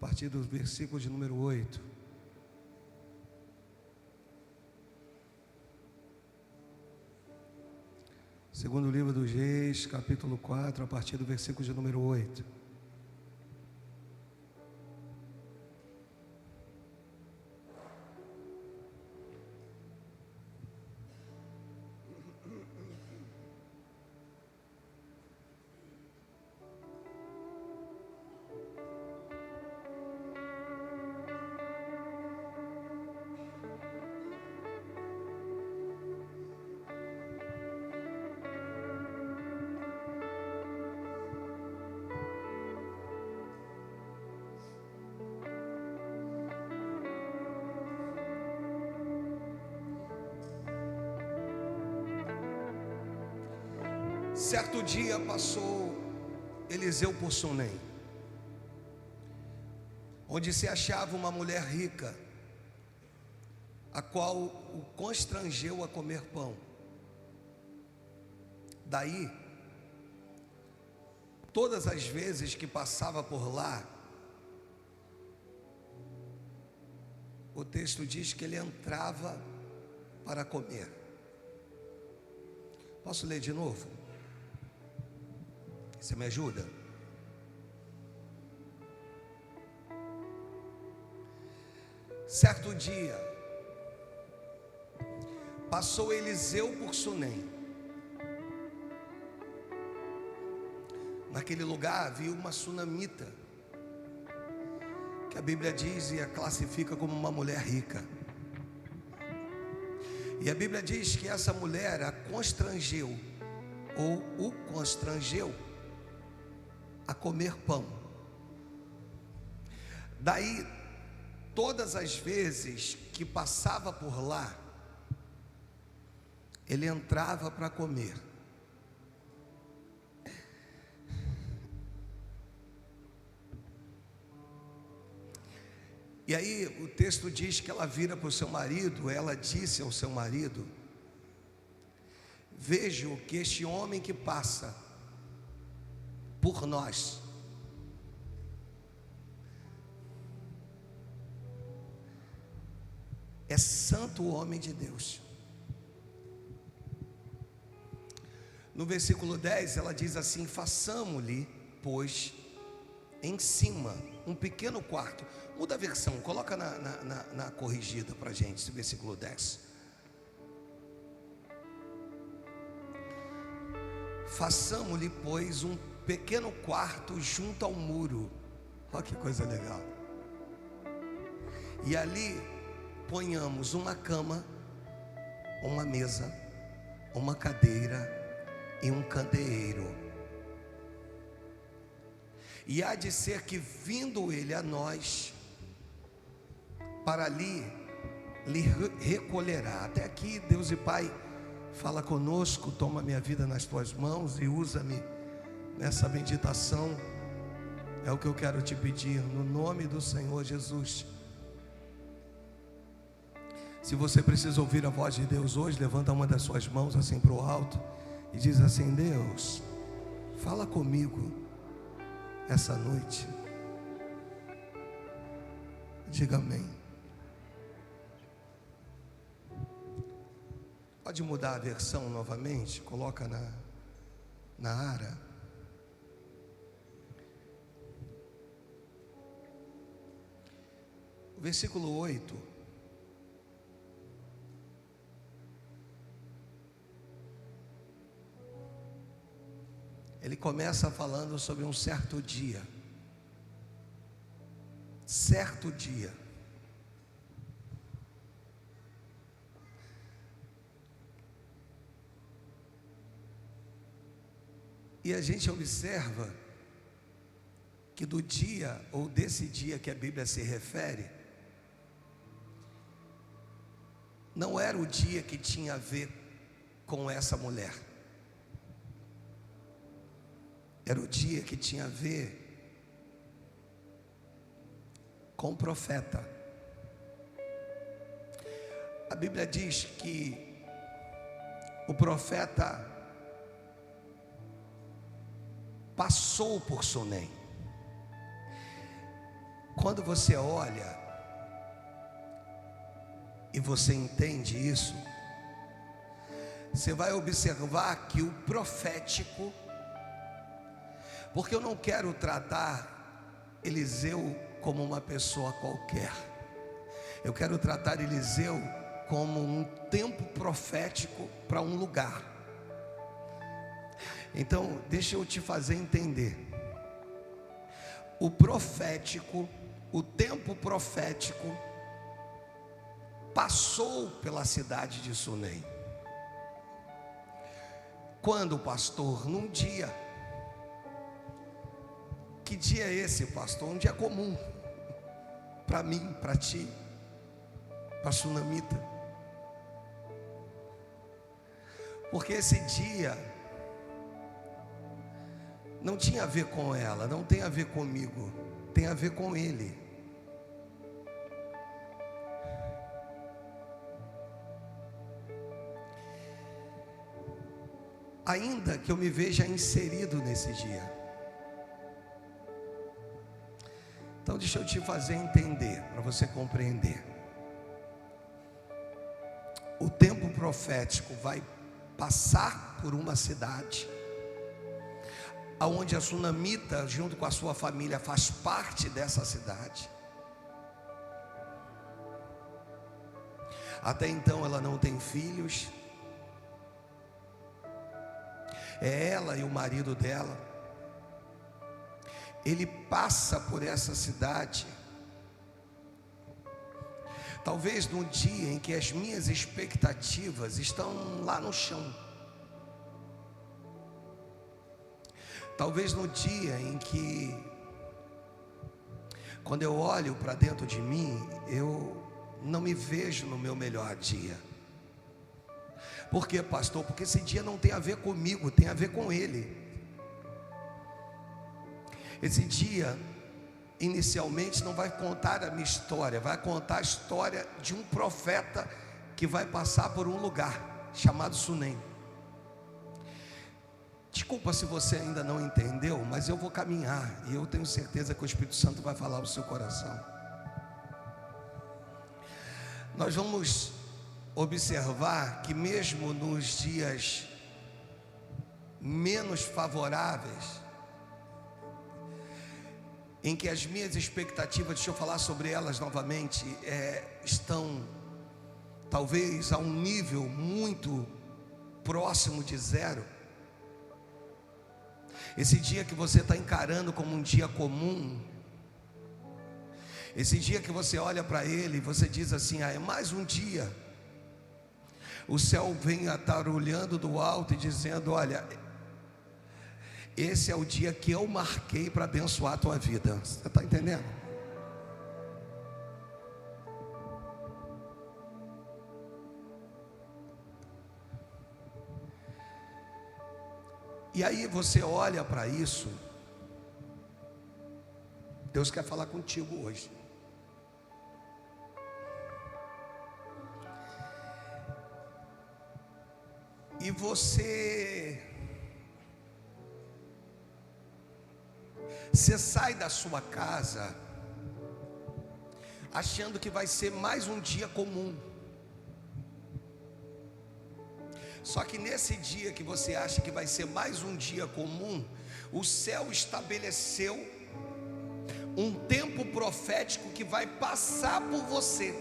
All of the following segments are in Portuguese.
partir do versículo de número 8. Segundo livro dos Reis, capítulo 4, a partir do versículo de número 8. Certo dia passou Eliseu por Sunem, onde se achava uma mulher rica, a qual o constrangeu a comer pão. Daí, todas as vezes que passava por lá, o texto diz que ele entrava para comer. Posso ler de novo? Você me ajuda? Certo dia, passou Eliseu por Sunem. Naquele lugar havia uma sunamita, que a Bíblia diz e a classifica como uma mulher rica. E a Bíblia diz que essa mulher a constrangeu, ou o constrangeu, a comer pão. Daí, todas as vezes que passava por lá, ele entrava para comer. E aí o texto diz que ela vira para o seu marido, ela disse ao seu marido: vejo que este homem que passa por nós é santo homem de Deus. No versículo 10 ela diz assim: façamo-lhe, pois, em cima um pequeno quarto. Muda a versão, coloca na corrigida para a gente, esse versículo 10. Façamo-lhe, pois, um pequeno quarto junto ao muro. Olha que coisa legal. E ali ponhamos uma cama, uma mesa, uma cadeira e um candeeiro. E há de ser que, vindo ele a nós, para ali lhe recolherá. Até aqui, Deus e Pai, fala conosco, toma minha vida nas tuas mãos e usa-me nessa meditação. É o que eu quero te pedir, no nome do Senhor Jesus. Se você precisa ouvir a voz de Deus hoje, levanta uma das suas mãos assim para o alto e diz assim: Deus, fala comigo essa noite. Diga amém. Pode mudar a versão novamente, coloca na Ara. O versículo 8. Ele começa falando sobre um certo dia. Certo dia. E a gente observa que do dia, ou desse dia que a Bíblia se refere, não era o dia que tinha a ver com essa mulher. Era o dia que tinha a ver com o profeta. A Bíblia diz que o profeta passou por Sunem. Quando você olha e você entende isso, você vai observar que o profético, porque eu não quero tratar Eliseu como uma pessoa qualquer, eu quero tratar Eliseu como um tempo profético para um lugar. Então, deixa eu te fazer entender. O profético, o tempo profético, passou pela cidade de Sunem. Quando, pastor? Num dia. Que dia é esse, pastor? Um dia comum para mim, para ti, para a sunamita. Porque esse dia não tinha a ver com ela, não tem a ver comigo, tem a ver com ele. Ainda que eu me veja inserido nesse dia. Então deixa eu te fazer entender, para você compreender. O tempo profético vai passar por uma cidade aonde a sunamita, junto com a sua família, faz parte dessa cidade. Até então ela não tem filhos. É ela e o marido dela. Ele passa por essa cidade, talvez no dia em que as minhas expectativas estão lá no chão. Talvez no dia em que, quando eu olho para dentro de mim, eu não me vejo no meu melhor dia. Por quê, pastor? Porque esse dia não tem a ver comigo, tem a ver com ele. Esse dia, inicialmente, não vai contar a minha história, vai contar a história de um profeta que vai passar por um lugar chamado Sunem. Desculpa se você ainda não entendeu, mas eu vou caminhar e eu tenho certeza que o Espírito Santo vai falar ao seu coração. Nós vamos observar que mesmo nos dias menos favoráveis, em que as minhas expectativas, deixa eu falar sobre elas novamente, estão talvez a um nível muito próximo de zero. Esse dia que você está encarando como um dia comum, esse dia que você olha para ele e você diz assim: é mais um dia. O céu vem atarulhando do alto e dizendo: olha, esse é o dia que eu marquei para abençoar a tua vida. Você está entendendo? E aí você olha para isso. Deus quer falar contigo hoje. E você sai da sua casa achando que vai ser mais um dia comum. Só que nesse dia que você acha que vai ser mais um dia comum, o céu estabeleceu um tempo profético que vai passar por você.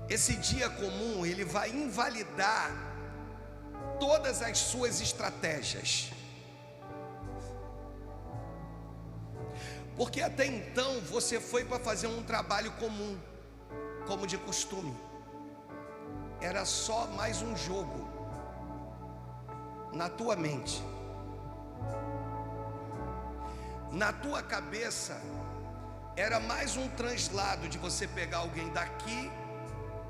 Esse dia comum, ele vai invalidar todas as suas estratégias. Porque até então você foi para fazer um trabalho comum, como de costume. Era só mais um jogo na tua mente. Na tua cabeça era mais um translado de você pegar alguém daqui,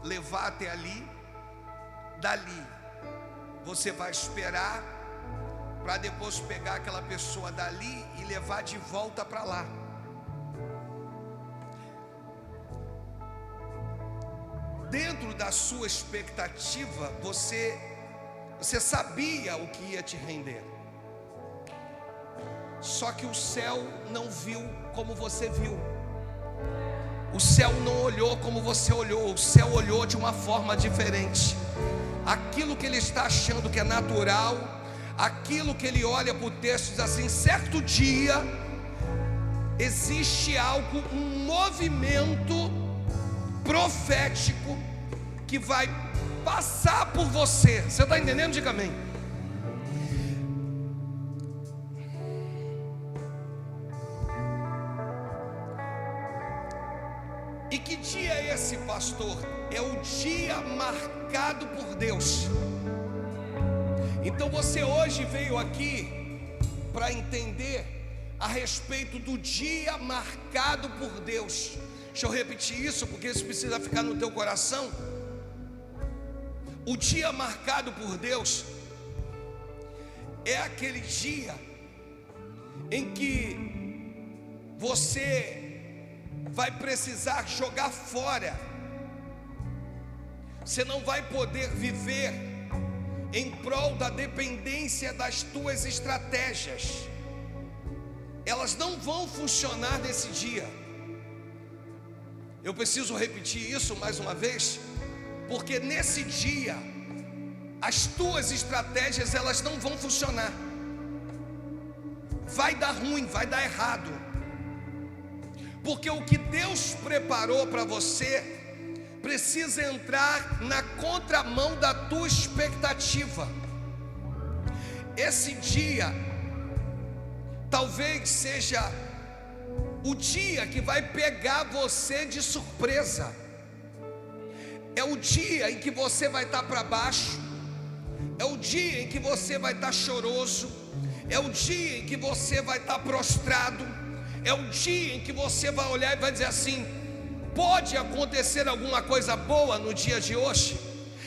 levar até ali, dali você vai esperar para depois pegar aquela pessoa dali e levar de volta para lá. dentro da sua expectativa, você sabia o que ia te render. Só que o céu não viu como você viu. O céu não olhou como você olhou. O céu olhou de uma forma diferente. Aquilo que ele está achando que é natural, aquilo que ele olha para o texto diz assim: certo dia existe algo, um movimento profético que vai passar por você. Você está entendendo? Diga amém. E que dia é esse, pastor? É o dia marcado por Deus. Então você hoje veio aqui para entender a respeito do dia marcado por Deus. Deixa eu repetir isso, porque isso precisa ficar no teu coração. O dia marcado por Deus é aquele dia em que você vai precisar jogar fora. Você não vai poder viver em prol da dependência das tuas estratégias. Elas não vão funcionar nesse dia. Eu preciso repetir isso mais uma vez, porque nesse dia as tuas estratégias elas não vão funcionar. Vai dar ruim, vai dar errado. Porque o que Deus preparou para você precisa entrar na contramão da tua expectativa. Esse dia talvez seja o dia que vai pegar você de surpresa. É o dia em que você vai estar para baixo. É o dia em que você vai estar choroso. É o dia em que você vai estar prostrado. É o dia em que você vai olhar e vai dizer assim: pode acontecer alguma coisa boa no dia de hoje?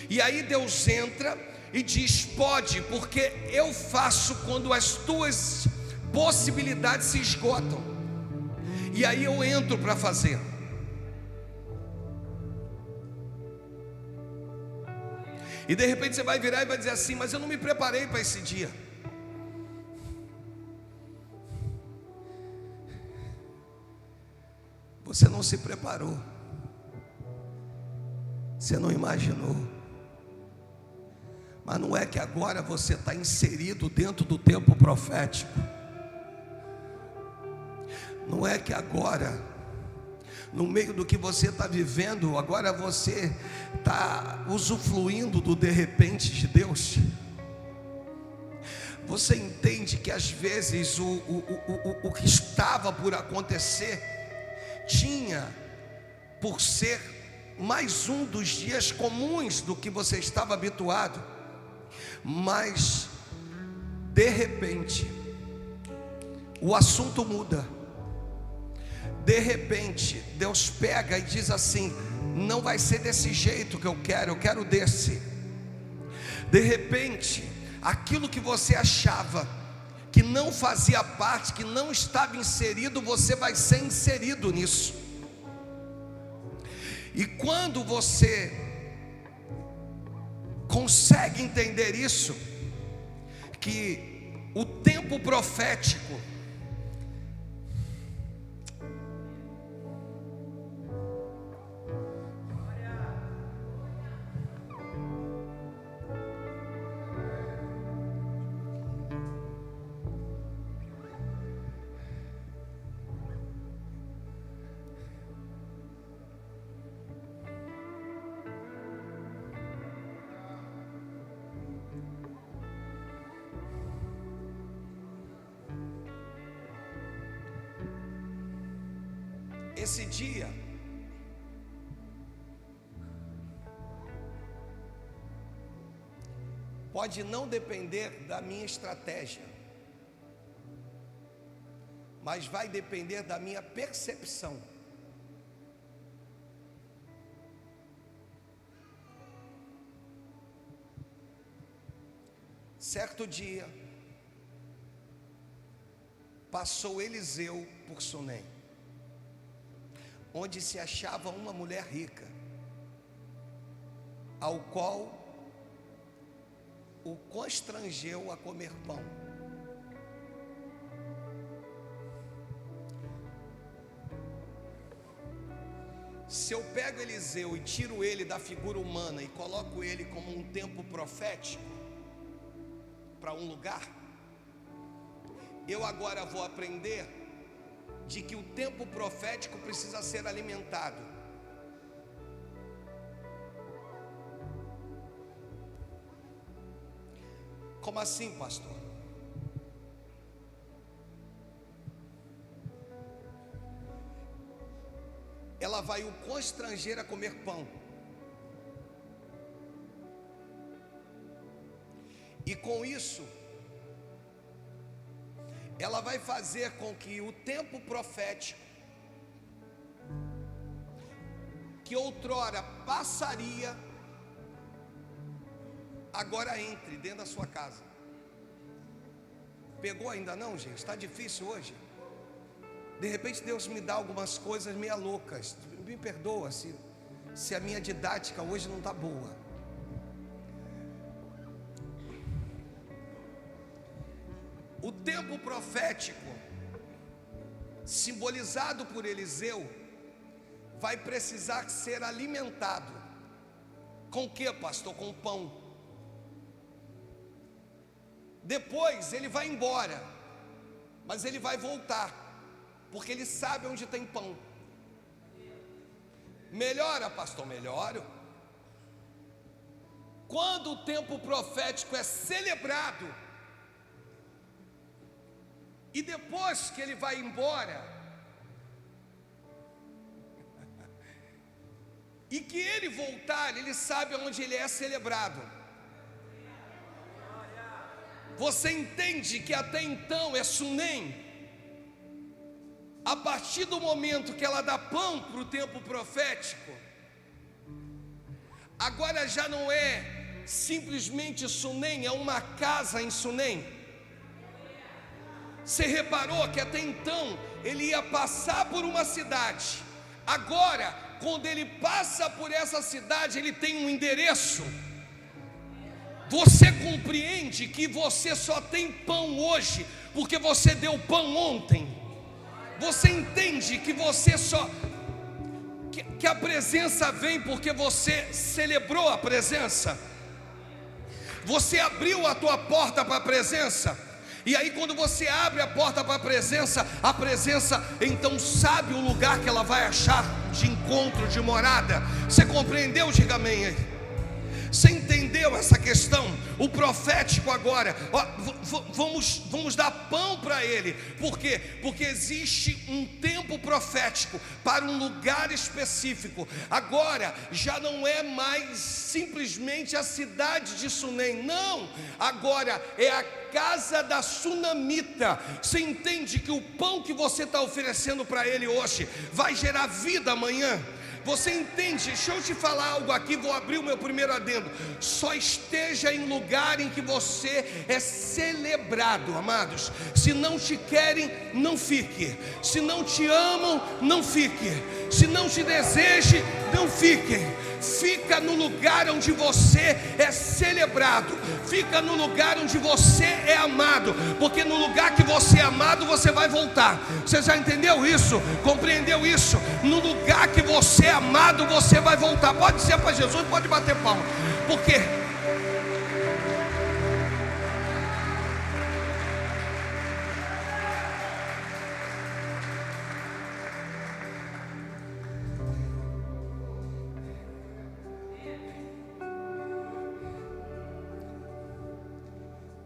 E aí Deus entra e diz: pode, porque eu faço quando as tuas possibilidades se esgotam. E aí eu entro para fazer. E de repente você vai virar e vai dizer assim: mas eu não me preparei para esse dia. Você não se preparou. Você não imaginou. Mas não é que agora você está inserido dentro do tempo profético. Não é que agora, no meio do que você está vivendo, agora você está usufruindo do de repente de Deus. Você entende que às vezes o que estava por acontecer tinha por ser mais um dos dias comuns do que você estava habituado, mas de repente o assunto muda. De repente Deus pega e diz assim: não vai ser desse jeito que eu quero desse. De repente aquilo que você achava que não fazia parte, que não estava inserido, você vai ser inserido nisso. E quando você consegue entender isso, que o tempo profético esse dia pode não depender da minha estratégia, mas vai depender da minha percepção. Certo dia passou Eliseu por Sunem, onde se achava uma mulher rica. ao qual o constrangeu a comer pão. Se eu pego Eliseu e tiro ele da figura humana e coloco ele como um tempo profético para um lugar, eu agora vou aprender de que o tempo profético precisa ser alimentado. Como assim, pastor? Ela vai o constranger a comer pão. E com isso, ela vai fazer com que o tempo profético, que outrora passaria, agora entre dentro da sua casa. Pegou ainda não, gente? Está difícil hoje. De repente Deus me dá algumas coisas meia loucas. Me perdoa se a minha didática hoje não está boa. O tempo profético, simbolizado por Eliseu, vai precisar ser alimentado. Com o que, pastor? Com pão. Depois ele vai embora, mas ele vai voltar, porque ele sabe onde tem pão. Melhora, pastor? Melhoro. Quando o tempo profético é celebrado, e depois que ele vai embora, e que ele voltar, ele sabe onde ele é celebrado. Você entende que até então é Sunem? A partir do momento que ela dá pão para o tempo profético, agora já não é simplesmente Sunem, é uma casa em Sunem. Você reparou que até então ele ia passar por uma cidade, agora quando ele passa por essa cidade, ele tem um endereço. Você compreende que você só tem pão hoje porque você deu pão ontem? Você entende que você só que a presença vem porque você celebrou a presença? Você abriu a tua porta para a presença? E aí quando você abre a porta para a presença então sabe o lugar que ela vai achar de encontro, de morada. Você compreendeu? Diga amém aí. Você entendeu essa questão? O profético agora, ó, vamos dar pão para ele. Por quê? Porque existe um tempo profético para um lugar específico. Agora já não é mais simplesmente a cidade de Sunem, não. Agora é a casa da sunamita. Você entende que o pão que você está oferecendo para ele hoje vai gerar vida amanhã? Você entende? Deixa eu te falar algo aqui, vou abrir o meu primeiro adendo. Só esteja em lugar em que você é celebrado, amados. Se não te querem, não fique. Se não te amam, não fique. Se não te desejem, não fique. Fica no lugar onde você é celebrado. Fica no lugar onde você é amado. Porque no lugar que você é amado, você vai voltar. Você já entendeu isso? Compreendeu isso? No lugar que você é amado, você vai voltar. Pode dizer para Jesus, pode bater palma. Porque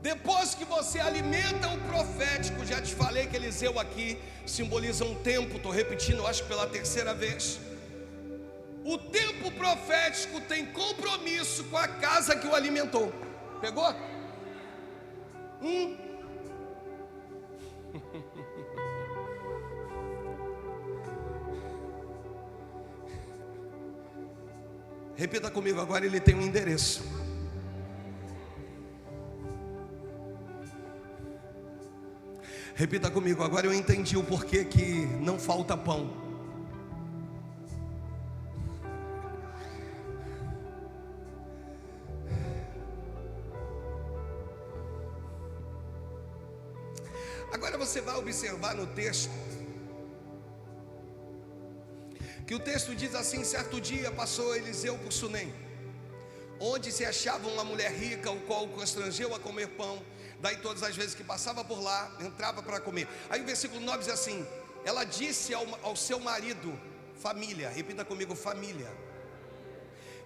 depois que você alimenta o profético, já te falei que Eliseu aqui simboliza um tempo, estou repetindo, acho que pela terceira vez. O tempo profético tem compromisso com a casa que o alimentou. Pegou? Repita comigo agora, ele tem um endereço. Repita comigo, agora eu entendi o porquê que não falta pão. Agora você vai observar no texto, que o texto diz assim: certo dia passou Eliseu por Sunem, onde se achava uma mulher rica, o qual o constrangeu a comer pão. Daí todas as vezes que passava por lá, entrava para comer. Aí o versículo 9 diz assim: ela disse ao seu marido, família, repita comigo, família.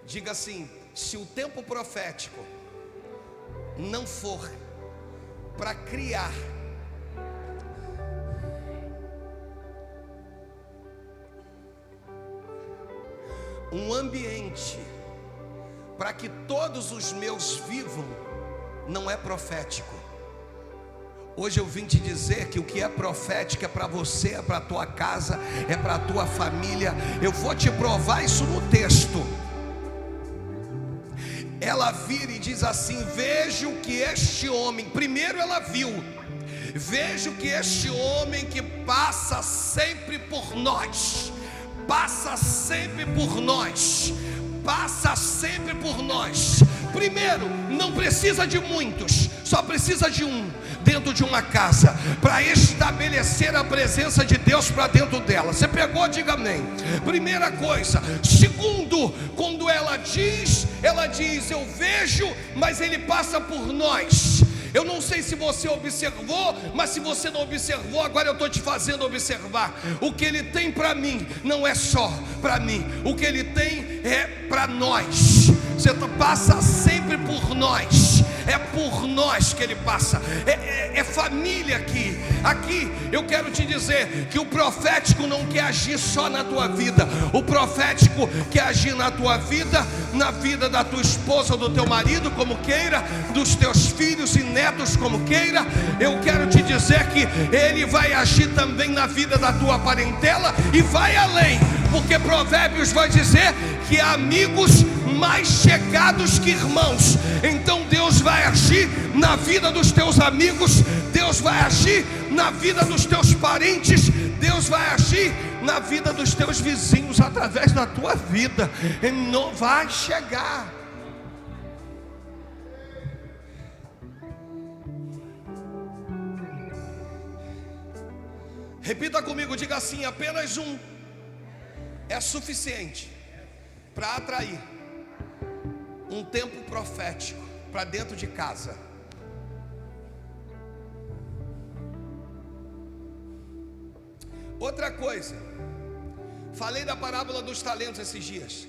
Diga assim: se o tempo profético não for para criar um ambiente para que todos os meus vivam, não é profético. Hoje eu vim te dizer que o que é profético é para você, é para a tua casa, é para a tua família. Eu vou te provar isso no texto. Ela vira e diz assim: vejo que este homem, primeiro ela viu, vejo que este homem que passa sempre por nós, passa sempre por nós, passa sempre por nós. Primeiro, não precisa de muitos, só precisa de um dentro de uma casa, para estabelecer a presença de Deus para dentro dela. Você pegou? Diga amém. Primeira coisa. Segundo, quando ela diz, eu vejo, mas ele passa por nós. Eu não sei se você observou, mas se você não observou, agora eu estou te fazendo observar. O que ele tem para mim não é só para mim, o que ele tem é para nós. Você passa sempre por nós, é por nós que ele passa, é família aqui. Aqui eu quero te dizer que o profético não quer agir só na tua vida, o profético quer agir na tua vida, na vida da tua esposa ou do teu marido, como queira, dos teus filhos e netos, como queira. Eu quero te dizer que ele vai agir também na vida da tua parentela e vai além, porque Provérbios vai dizer que há amigos mais chegados que irmãos. Então Deus vai agir na vida dos teus amigos, Deus vai agir na vida dos teus parentes, Deus vai agir na vida dos teus vizinhos através da tua vida. Ele não vai chegar. Repita comigo, diga assim: apenas um é suficiente para atrair um tempo profético para dentro de casa. Outra coisa, falei da parábola dos talentos esses dias.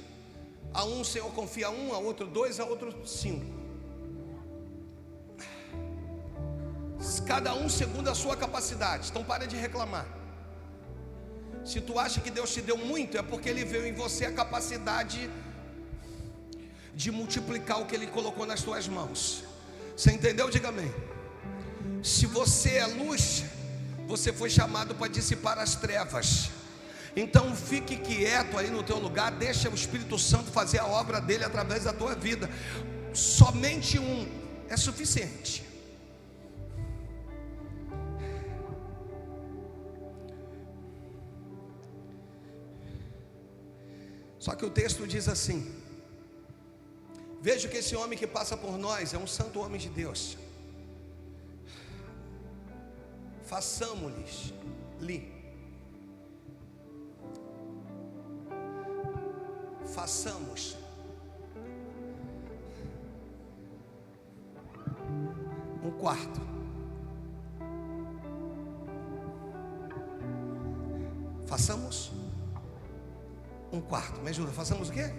A um o Senhor confia um, a outro 2, a outro 5. Cada um segundo a sua capacidade. Então para de reclamar. Se tu acha que Deus te deu muito, é porque Ele viu em você a capacidade de multiplicar o que Ele colocou nas tuas mãos. Você entendeu? Diga amém. Se você é luz, você foi chamado para dissipar as trevas. Então fique quieto aí no teu lugar, deixa o Espírito Santo fazer a obra dele através da tua vida. Somente um é suficiente. Só que o texto diz assim: vejo que esse homem que passa por nós é um santo homem de Deus. Façamos-lhe um quarto. Façamos um quarto. Me ajuda, façamos o quê?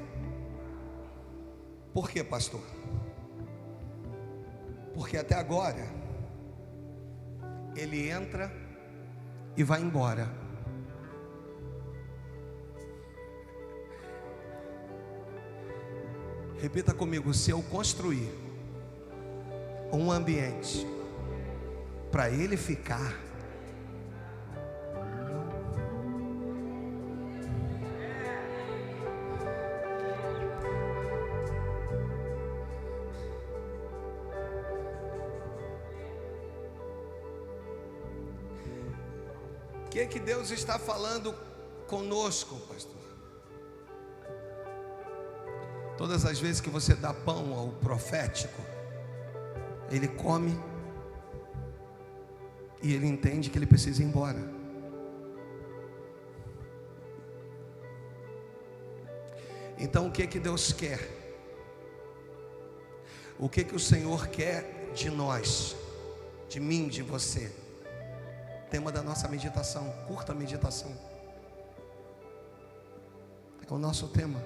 Por quê, pastor? Porque até agora ele entra e vai embora. Repita comigo: se eu construir um ambiente para ele ficar, o que Deus está falando conosco, pastor? Todas as vezes que você dá pão ao profético, ele come, e ele entende que ele precisa ir embora. Então o que que Deus quer? O que que o Senhor quer de nós, de mim, de você? Tema da nossa meditação, curta meditação. É o nosso tema.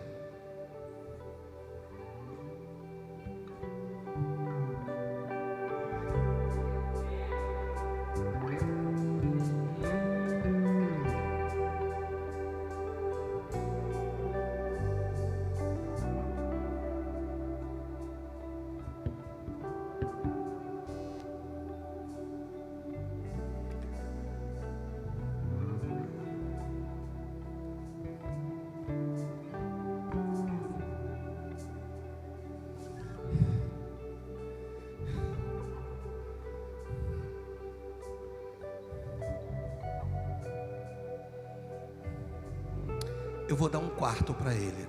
Eu vou dar um quarto para ele,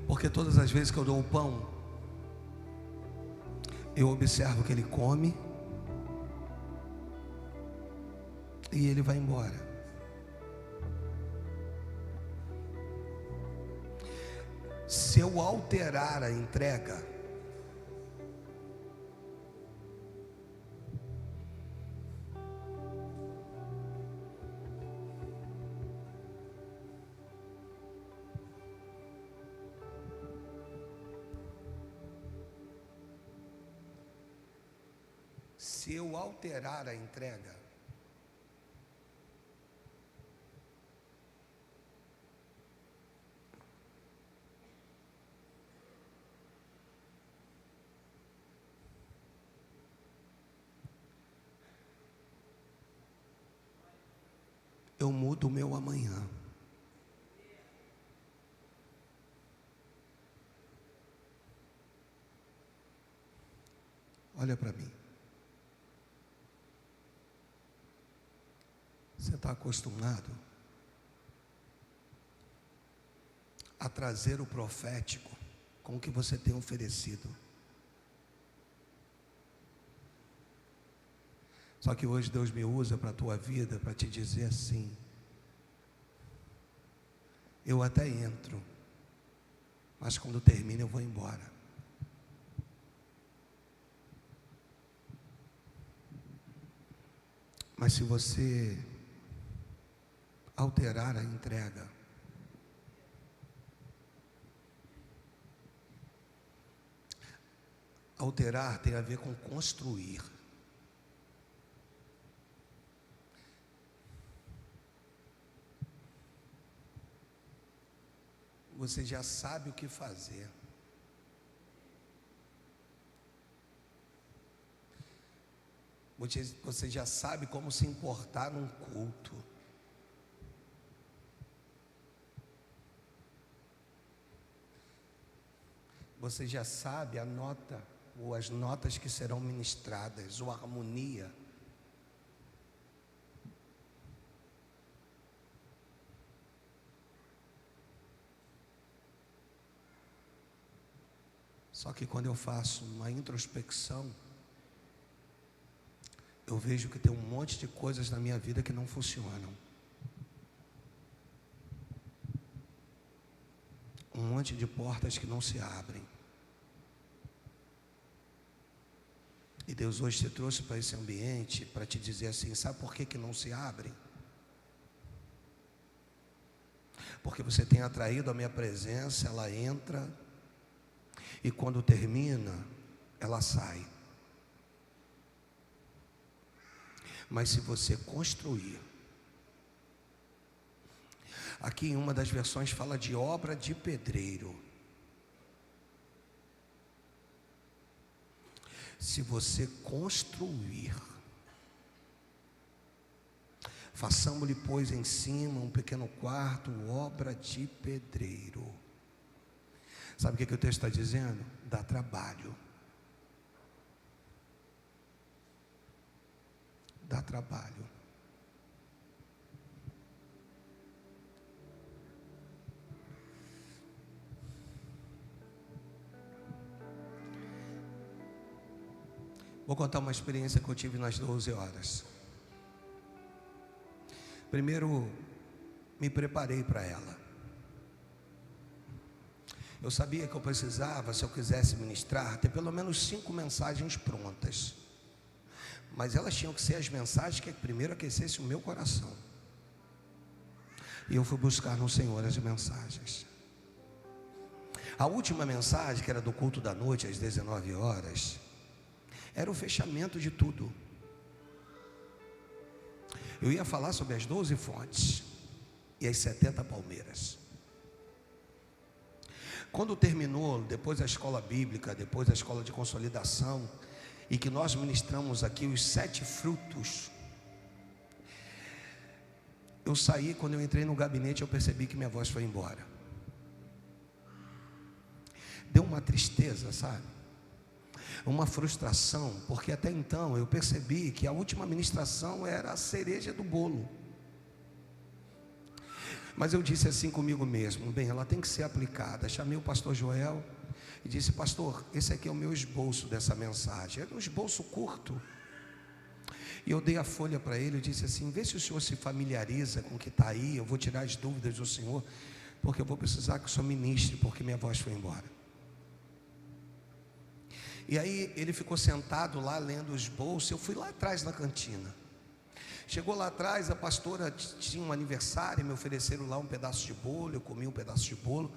porque todas as vezes que eu dou o pão, eu observo que ele come e ele vai embora. Se eu alterar a entrega, eu mudo o meu amanhã. Olha para mim. Você está acostumado a trazer o profético com o que você tem oferecido. Só que hoje Deus me usa para a tua vida, para te dizer assim: eu até entro, mas quando termina eu vou embora. Mas se você alterar a entrega, alterar tem a ver com construir. Você já sabe o que fazer. Você já sabe como se importar num culto. Você já sabe a nota ou as notas que serão ministradas, ou a harmonia. Só que quando eu faço uma introspecção, eu vejo que tem um monte de coisas na minha vida que não funcionam. Um monte de portas que não se abrem. E Deus hoje te trouxe para esse ambiente para te dizer assim: sabe por que não se abrem? Porque você tem atraído a minha presença, ela entra, e quando termina, ela sai. Mas se você construir, aqui em uma das versões fala de obra de pedreiro. Se você construir, façamos-lhe, pois, em cima um pequeno quarto, obra de pedreiro. Sabe o que o texto está dizendo? Dá trabalho. Dá trabalho. Vou contar uma experiência que eu tive nas 12 horas. Primeiro, me preparei para ela. Eu sabia que eu precisava, se eu quisesse ministrar, ter pelo menos 5 mensagens prontas. Mas elas tinham que ser as mensagens que primeiro aquecessem o meu coração. E eu fui buscar no Senhor as mensagens. A última mensagem, que era do culto da noite, às 19 horas, era o fechamento de tudo. Eu ia falar sobre as 12 fontes e as 70 palmeiras. Quando terminou, depois da escola bíblica, depois da escola de consolidação, e que nós ministramos aqui os 7 frutos, eu saí, quando eu entrei no gabinete, eu percebi que minha voz foi embora. Deu uma tristeza, sabe? Uma frustração, porque até então eu percebi que a última ministração era a cereja do bolo. Mas eu disse assim comigo mesmo: bem, ela tem que ser aplicada. Chamei o pastor Joel e disse: pastor, esse aqui é o meu esboço dessa mensagem. Era um esboço curto. E eu dei a folha para ele e disse assim: vê se o senhor se familiariza com o que está aí. Eu vou tirar as dúvidas do senhor, porque eu vou precisar que o senhor ministre, porque minha voz foi embora. E aí ele ficou sentado lá lendo o esboço. Eu fui lá atrás na cantina. Chegou lá atrás, a pastora tinha um aniversário, me ofereceram lá um pedaço de bolo. Eu comi um pedaço de bolo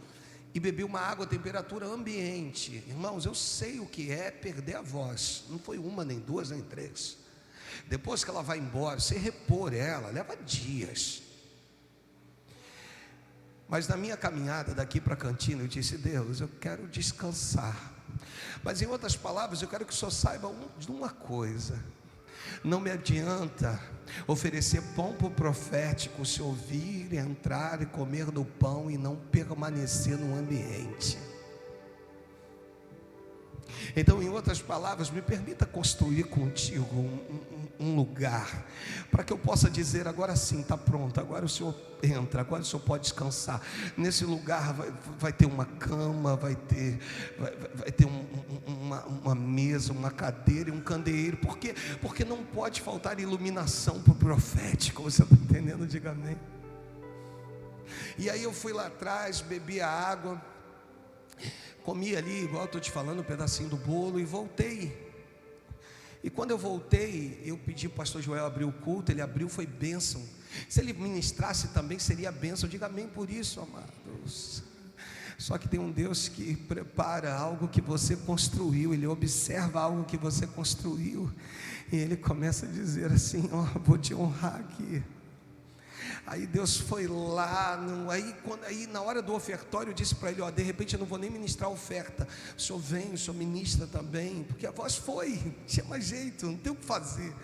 e bebi uma água a temperatura ambiente. Irmãos, eu sei o que é perder a voz. Não foi uma, nem duas, nem 3. Depois que ela vai embora, você repor ela, leva dias. Mas na minha caminhada daqui para a cantina, eu disse: Deus, eu quero descansar. Mas em outras palavras, eu quero que o senhor saiba de uma coisa: não me adianta oferecer pão para o profético se ouvir, entrar e comer do pão e não permanecer no ambiente. Então, em outras palavras, me permita construir contigo um lugar, para que eu possa dizer: agora sim, está pronto, agora o senhor entra, agora o senhor pode descansar. Nesse lugar vai ter uma cama, vai ter uma mesa, uma cadeira e um candeeiro. Por quê? Porque não pode faltar iluminação para o profético. Você está entendendo? Diga amém. E aí eu fui lá atrás, bebi a água, comi ali, igual estou te falando, um pedacinho do bolo e voltei. E quando eu voltei, eu pedi para o pastor Joel abrir o culto. Ele abriu, foi bênção. Se ele ministrasse também seria bênção. Diga amém por isso, amados. Só que tem um Deus que prepara algo que você construiu. Ele observa algo que você construiu, e Ele começa a dizer assim: ó, vou te honrar aqui. Aí Deus foi lá, aí na hora do ofertório eu disse para ele: ó, de repente eu não vou nem ministrar a oferta, o senhor vem, o senhor ministra também, porque a voz foi, não tinha mais jeito, não tem o que fazer.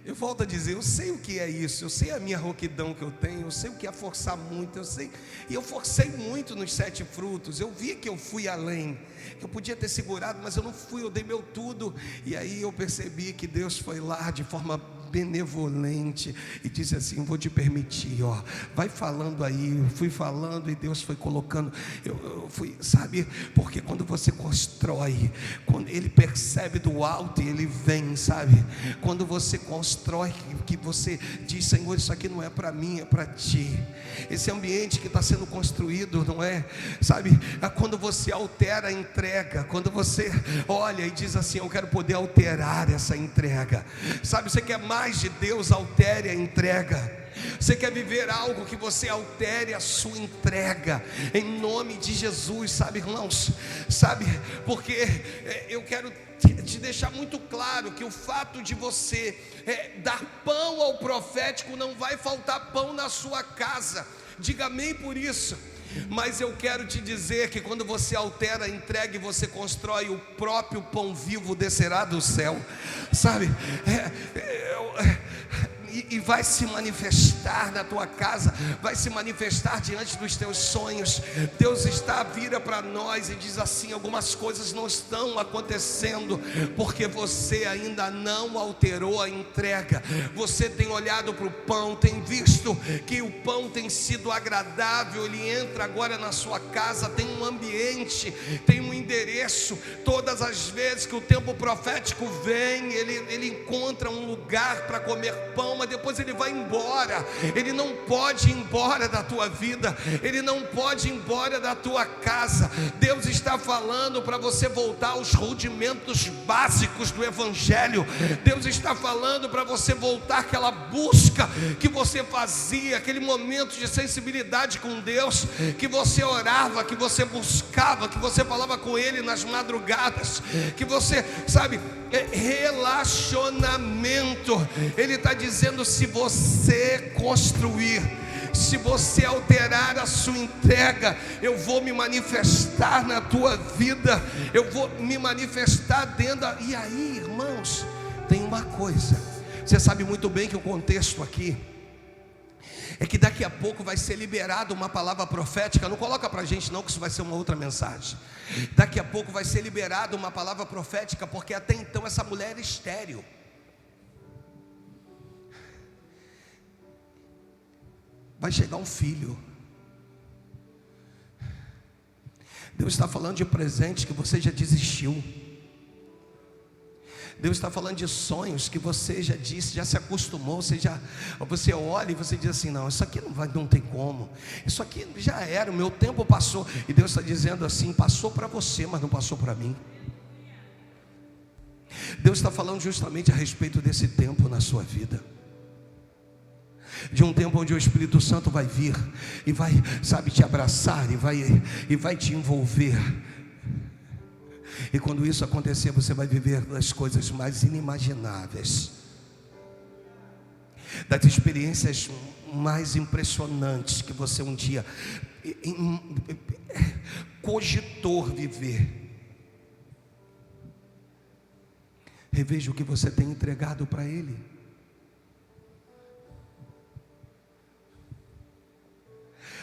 Eu volto a dizer, eu sei o que é isso, eu sei a minha rouquidão que eu tenho, eu sei o que é forçar muito, eu sei, e eu forcei muito nos 7 frutos, eu vi que eu fui além, que eu podia ter segurado, mas eu não fui, eu dei meu tudo, e aí eu percebi que Deus foi lá de forma benevolente e disse assim: vou te permitir, ó, vai falando aí. Eu fui falando e Deus foi colocando, eu fui, sabe, porque quando você constrói, quando Ele percebe do alto e Ele vem, sabe, quando você constrói, que você diz: Senhor, isso aqui não é para mim, é para Ti. Esse ambiente que está sendo construído, não é, sabe, quando você altera a entrega, quando você olha e diz assim: eu quero poder alterar essa entrega, sabe, você quer mais de Deus, altere a entrega. Você quer viver algo que você altere a sua entrega, em nome de Jesus, sabe, irmãos, sabe, porque eu quero te deixar muito claro que o fato de você dar pão ao profético, não vai faltar pão na sua casa. Diga amém por isso. Mas eu quero te dizer que quando você altera a entrega e você constrói, o próprio pão vivo descerá do céu, sabe, e vai se manifestar na tua casa, vai se manifestar diante dos teus sonhos. Deus vira para nós e diz assim: algumas coisas não estão acontecendo porque você ainda não alterou a entrega. Você tem olhado para o pão, tem visto que o pão tem sido agradável, ele entra agora na sua casa, tem um ambiente mente, tem um endereço. Todas as vezes que o tempo profético vem, ele encontra um lugar para comer pão, mas depois ele vai embora. Ele não pode ir embora da tua vida, ele não pode ir embora da tua casa. Deus está falando para você voltar aos rudimentos básicos do Evangelho. Deus está falando para você voltar àquela busca que você fazia, aquele momento de sensibilidade com Deus, que você orava, que você buscava, que você falava com Ele nas madrugadas, que você, sabe, relacionamento. Ele está dizendo: se você construir, se você alterar a sua entrega, eu vou me manifestar na tua vida, eu vou me manifestar dentro da... E aí, irmãos, tem uma coisa, você sabe muito bem que o contexto aqui é que daqui a pouco vai ser liberada uma palavra profética. Não coloca pra gente não, que isso vai ser uma outra mensagem. Daqui a pouco vai ser liberada uma palavra profética, porque até então essa mulher era estéril. Vai chegar um filho. Deus está falando de presentes que você já desistiu. Deus está falando de sonhos que você já disse, já se acostumou. Você olha e você diz assim: não, isso aqui não tem como. Isso aqui já era, o meu tempo passou. E Deus está dizendo assim: passou para você, mas não passou para mim. Deus está falando justamente a respeito desse tempo na sua vida, de um tempo onde o Espírito Santo vai vir e vai, sabe, te abraçar e vai te envolver. E quando isso acontecer, você vai viver das coisas mais inimagináveis, das experiências mais impressionantes que você um dia cogitou viver. Reveja o que você tem entregado para Ele.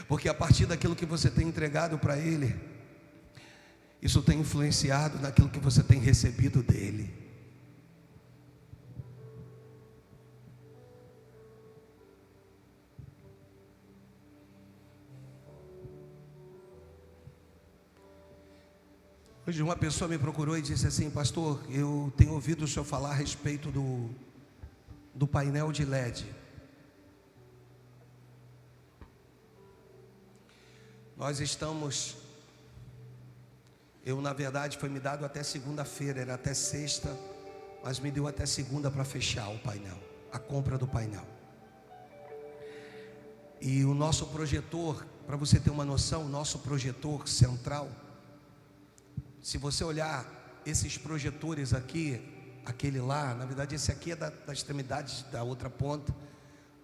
Porque a partir daquilo que você tem entregado para Ele, isso tem influenciado naquilo que você tem recebido dEle. Hoje uma pessoa me procurou e disse assim: pastor, eu tenho ouvido o senhor falar a respeito do painel de LED. Nós estamos... na verdade, foi me dado até segunda-feira, era até sexta, mas me deu até segunda para fechar o painel, a compra do painel. E o nosso projetor, para você ter uma noção, o nosso projetor central, se você olhar esses projetores aqui, aquele lá, na verdade esse aqui é da extremidade da outra ponta,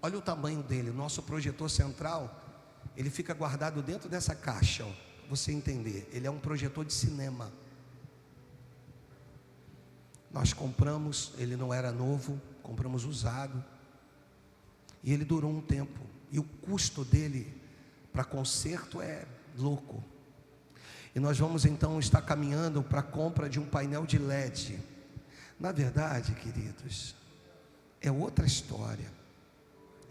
olha o tamanho dele. O nosso projetor central, ele fica guardado dentro dessa caixa, ó. Você entender, ele é um projetor de cinema. Nós compramos, ele não era novo, compramos usado, e ele durou um tempo, e o custo dele para conserto é louco. E nós vamos então estar caminhando para a compra de um painel de LED. Na verdade, queridos, é outra história,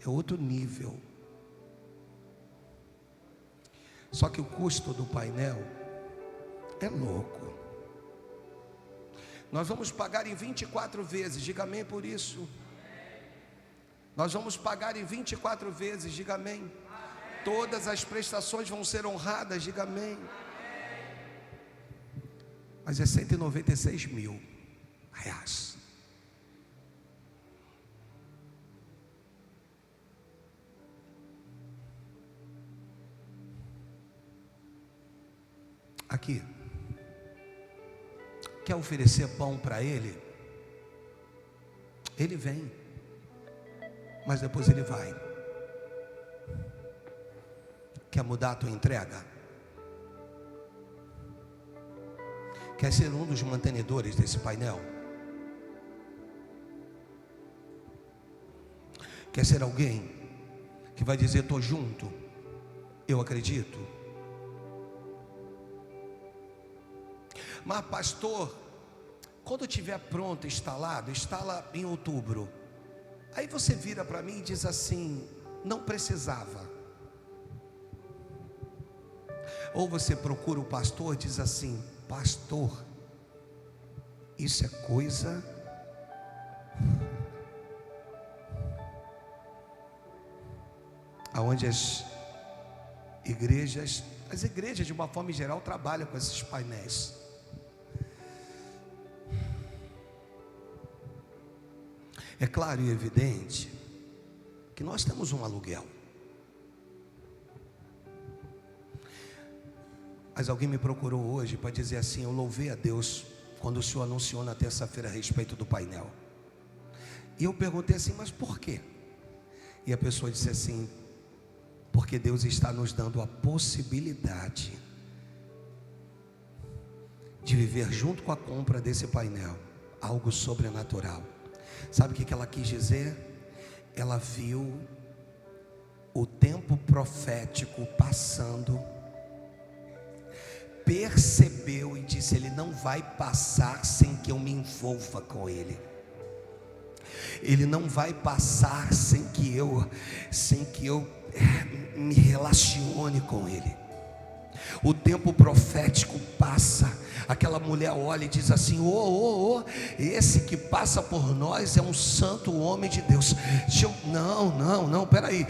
é outro nível. Só que o custo do painel é louco. Nós vamos pagar em 24 vezes, diga amém por isso. Nós vamos pagar em 24 vezes, diga amém. Todas as prestações vão ser honradas, diga amém. Mas é 196 mil reais. Aqui, quer oferecer pão para Ele? Ele vem, mas depois Ele vai. Quer mudar a tua entrega? Quer ser um dos mantenedores desse painel? Quer ser alguém que vai dizer: estou junto, eu acredito? Mas pastor, quando estiver pronto, instalado, instala em outubro. Aí você vira para mim e diz assim: não precisava. Ou você procura o pastor e diz assim: pastor, isso é coisa. Aonde as igrejas de uma forma geral trabalham com esses painéis. É claro e evidente que nós temos um aluguel. Mas alguém me procurou hoje para dizer assim: eu louvei a Deus quando o senhor anunciou na terça-feira a respeito do painel. E eu perguntei assim: mas por quê? E a pessoa disse assim: porque Deus está nos dando a possibilidade de viver junto com a compra desse painel algo sobrenatural. Sabe o que ela quis dizer? Ela viu o tempo profético passando, percebeu e disse: ele não vai passar sem que eu me envolva com ele. Ele não vai passar sem que eu me relacione com ele. O tempo profético passa. Aquela mulher olha e diz assim: esse que passa por nós é um santo homem de Deus. Não, peraí,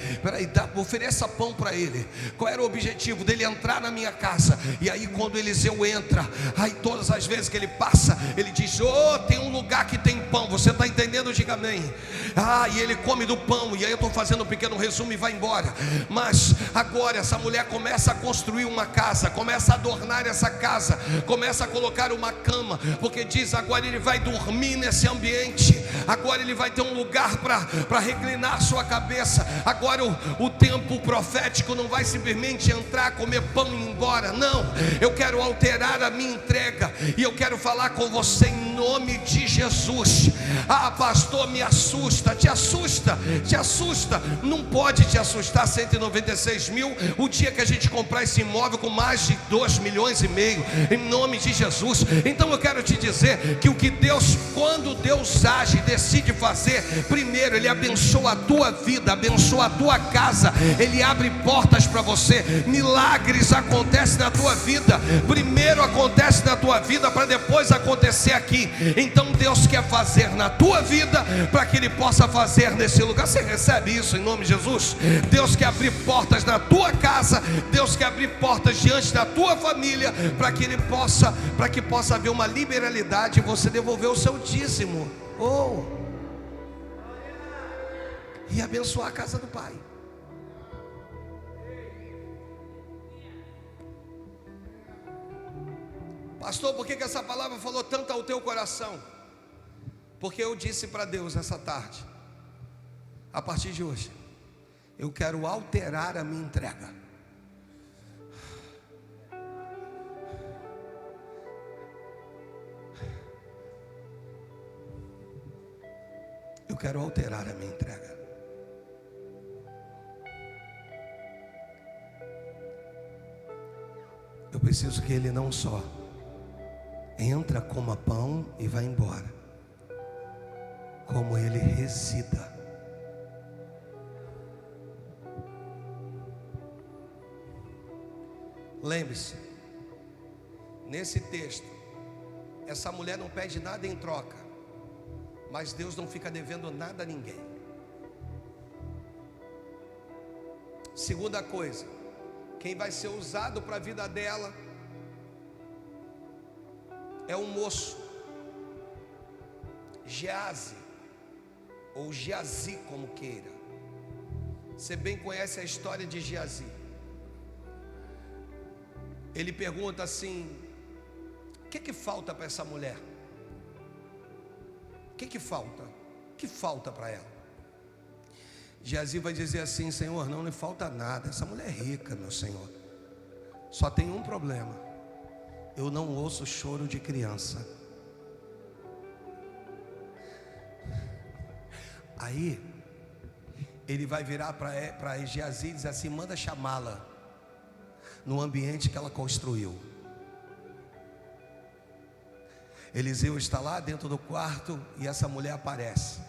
ofereça pão para ele. Qual era o objetivo dele entrar na minha casa? E aí quando Eliseu entra, aí todas as vezes que ele passa, ele diz: tem um lugar que tem pão. Você está entendendo? Diga amém. E ele come do pão. E aí eu estou fazendo um pequeno resumo e vai embora. Mas agora essa mulher começa a construir uma casa, começa a adornar essa casa, começa a colocar uma cama, porque diz: agora ele vai dormir nesse ambiente, agora ele vai ter um lugar para reclinar sua cabeça. Agora o tempo profético não vai simplesmente entrar, comer pão e ir embora. Não, eu quero alterar a minha entrega, e eu quero falar com você em nome de Jesus. Pastor, me assusta. Te assusta? Não pode te assustar 196 mil o dia que a gente comprar esse imóvel com mais de 2,5 milhões, em nome de Jesus. Então eu quero te dizer que quando Deus age e decide fazer, primeiro Ele abençoa a tua vida, abençoa a tua casa, Ele abre portas para você. Milagres acontecem na tua vida, primeiro acontece na tua vida para depois acontecer aqui. Então Deus quer fazer na tua vida para que Ele possa fazer nesse lugar. Você recebe isso em nome de Jesus? Deus quer abrir portas na tua casa, Deus quer abrir portas diante da tua família, para que possa haver uma liberalidade e você devolver o seu dízimo, e abençoar a casa do Pai. Pastor, por que essa palavra falou tanto ao teu coração? Porque eu disse para Deus essa tarde: a partir de hoje eu quero alterar a minha entrega. Eu quero alterar a minha entrega. Eu preciso que Ele não só entra, coma pão e vá embora, como Ele resida. Lembre-se, nesse texto, essa mulher não pede nada em troca, mas Deus não fica devendo nada a ninguém. Segunda coisa, quem vai ser usado para a vida dela é um moço, Geazi, ou Geazi, como queira. Você bem conhece a história de Geazi. Ele pergunta assim: o que falta para essa mulher? O que falta? O que falta para ela? Geazi vai dizer assim: Senhor, não lhe falta nada. Essa mulher é rica, meu Senhor. Só tem um problema: eu não ouço choro de criança. Aí ele vai virar para Geazi e dizer assim: manda chamá-la no ambiente que ela construiu. Eliseu está lá dentro do quarto e essa mulher aparece.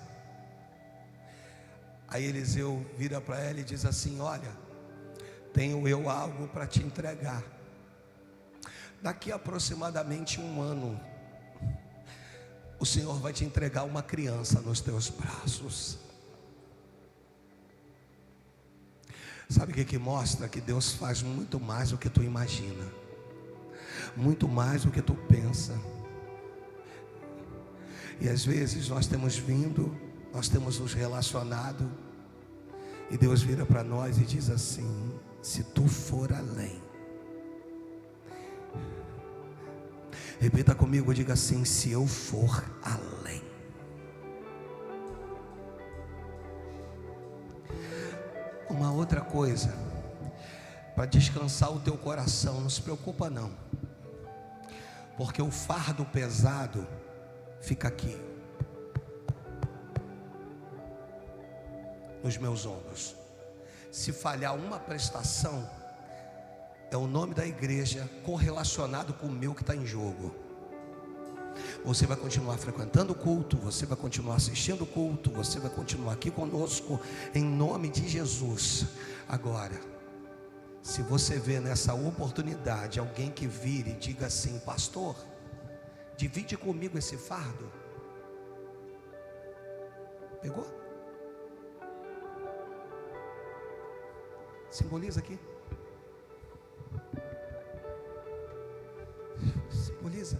Aí Eliseu vira para ela e diz assim: olha, tenho eu algo para te entregar. daqui a aproximadamente 1 ano, o Senhor vai te entregar uma criança nos teus braços. Sabe o que mostra? Que Deus faz muito mais do que tu imagina, muito mais do que tu pensa. E às vezes nós temos vindo, nós temos nos relacionado, e Deus vira para nós e diz assim: se tu for além. Repita comigo, diga assim: se eu for além. Uma outra coisa, para descansar o teu coração, não se preocupa não, porque o fardo pesado fica aqui, nos meus ombros. Se falhar uma prestação, é o nome da igreja correlacionado com o meu que está em jogo. Você vai continuar frequentando o culto, você vai continuar assistindo o culto, você vai continuar aqui conosco, em nome de Jesus. Agora, se você vê nessa oportunidade alguém que vire e diga assim: pastor, divide comigo esse fardo. Pegou? Simboliza aqui. Simboliza.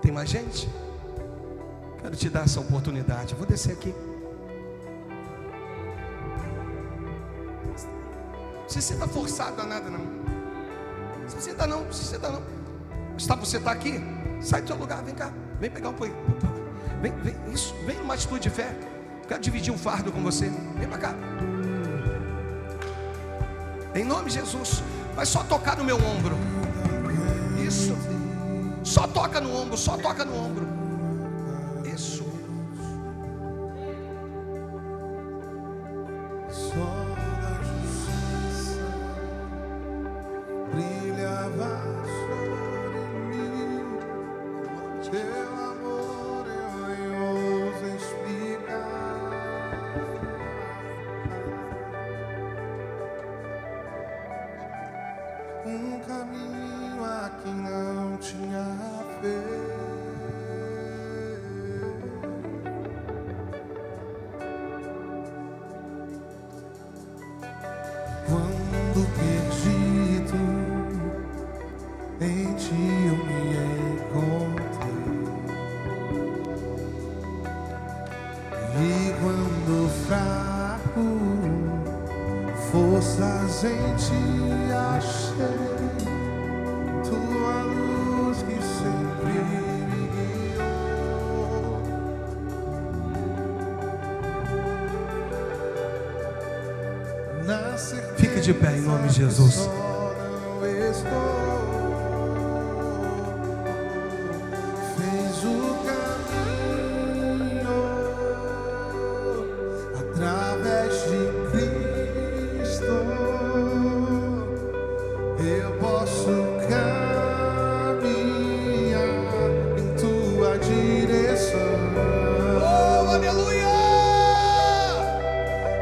Tem mais gente? Quero te dar essa oportunidade. Vou descer aqui. Não se sinta forçado a nada, não. Não se sinta não, se sinta não. Você está aqui? Sai do seu lugar, vem cá. Vem pegar um pouquinho. Vem, isso, vem numa atitude de fé. Quero dividir um fardo com você. Vem para cá. Em nome de Jesus. Vai só tocar no meu ombro. Isso. Só toca no ombro, só toca no ombro. Isso. Sol da justiça brilhava sobre mim. Teu amor eu nem ouso explicar. Um caminho a quem não tinha fé. Quando perdido, em ti eu me encontrei. E quando fraco, forças em ti achei. Tua luz que sempre me guiou. Na certeza Fique de pé em nome de Jesus. que só não estou. Fez o caminho através de Cristo. Eu posso caminhar em tua direção. Oh, aleluia!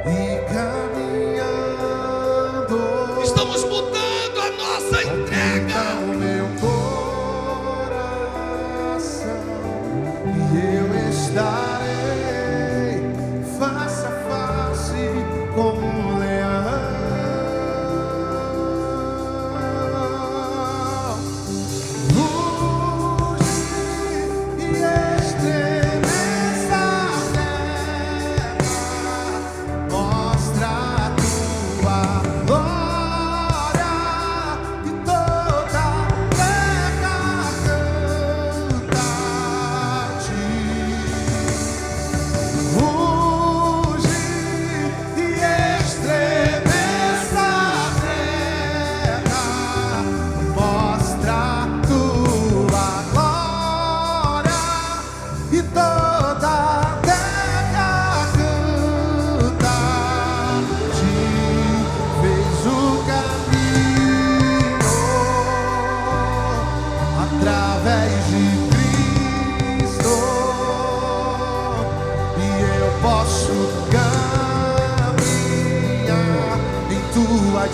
E caminhando Estamos mudando.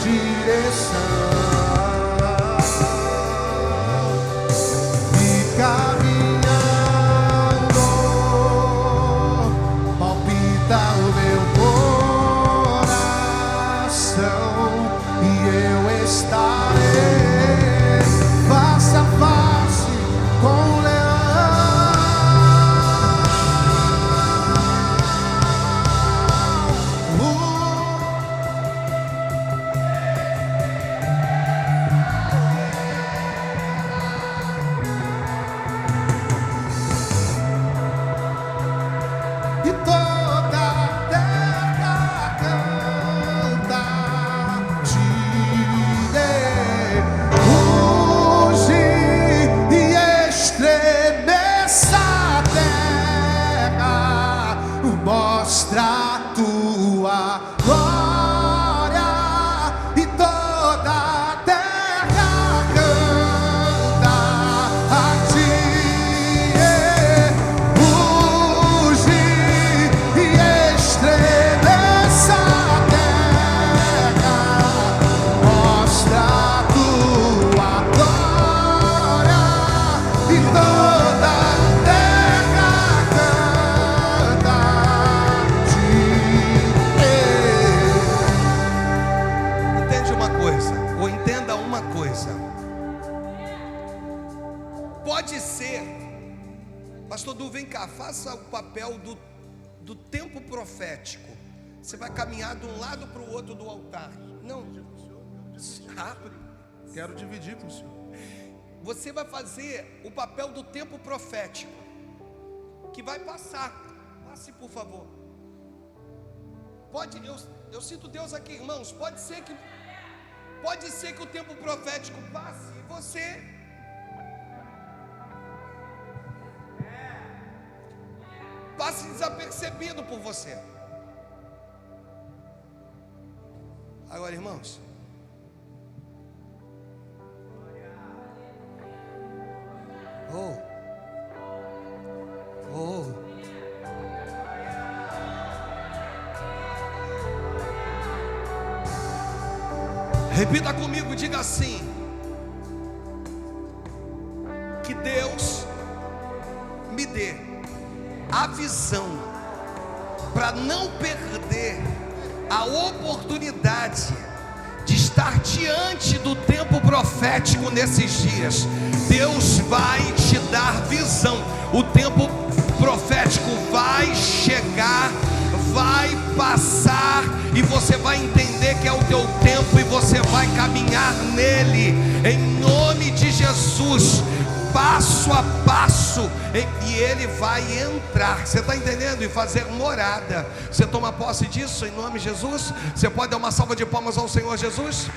direção e caminhando, palpita o meu coração e eu estarei face a face com o leão. E toda a terra canta, ruge e estremeça a terra, mostra a tua glória. E toda a terra canta a ti, ruge e estremeça a terra, mostra a tua glória. E toda a terra canta a ti. Entende uma coisa, ou entenda uma coisa. Pode ser, pastor Du, vem cá, faça o papel do tempo profético. Você vai caminhar de um lado para o outro do altar. Não, rápido. Quero dividir com o senhor. Você vai fazer o papel do tempo profético, que vai passar. Passe, por favor. Pode, eu sinto Deus aqui, irmãos. Pode ser que o tempo profético passe e você passe desapercebido por você. Agora, irmãos, repita comigo, diga assim: que Deus me dê a visão para não perder a oportunidade de estar diante do tempo profético nesses dias. Deus vai te dar visão. O tempo profético vai chegar, vai passar, e você vai entender que é o teu tempo e você vai caminhar nele, em nome de Jesus, passo a passo, e ele vai entrar. Você está entendendo? E fazer morada. Você toma posse disso em nome de Jesus? Você pode dar uma salva de palmas ao Senhor Jesus?